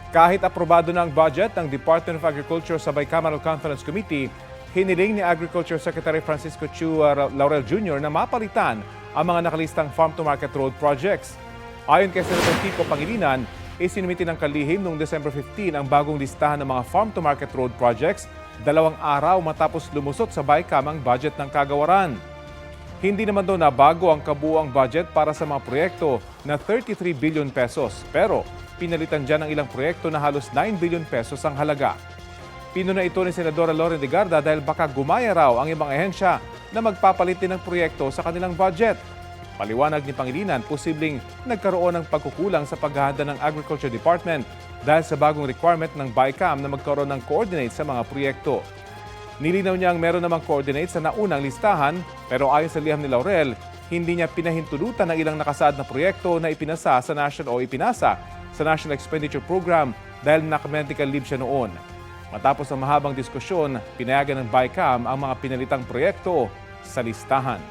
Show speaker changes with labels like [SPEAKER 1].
[SPEAKER 1] Kahit aprobado na ang budget ng Department of Agriculture sa Bicameral Conference Committee, hiniling ni Agriculture Secretary Francisco Chu Laurel Jr. na mapalitan ang mga nakalistang farm-to-market road projects. Ayon kay Senator Kiko Pangilinan, isinumiti ng kalihim noong December 15 ang bagong listahan ng mga farm-to-market road projects 2 araw matapos lumusot sa BICAM ang budget ng kagawaran. Hindi naman daw nabago ang kabuuang budget para sa mga proyekto na 33 billion pesos, pero pinalitan dyan ang ilang proyekto na halos 9 billion pesos ang halaga. Pinuna ito ni Senadora Loren Legarda dahil baka gumaya raw ang ibang ahensya na magpapalit din ng proyekto sa kanilang budget. Paliwanag ni Pangilinan, posibleng nagkaroon ng pagkukulang sa paghahanda ng Agriculture Department dahil sa bagong requirement ng BICAM na magkaroon ng coordinate sa mga proyekto. Nilinaw niya ang meron namang coordinate sa naunang listahan, pero ayon sa liham ni Laurel, hindi niya pinahintulutan ang ilang nakasaad na proyekto na ipinasa sa National Expenditure Program dahil naka-medical leave siya noon. Matapos ang mahabang diskusyon, pinayagan ng BICAM ang mga pinalitang proyekto sa listahan.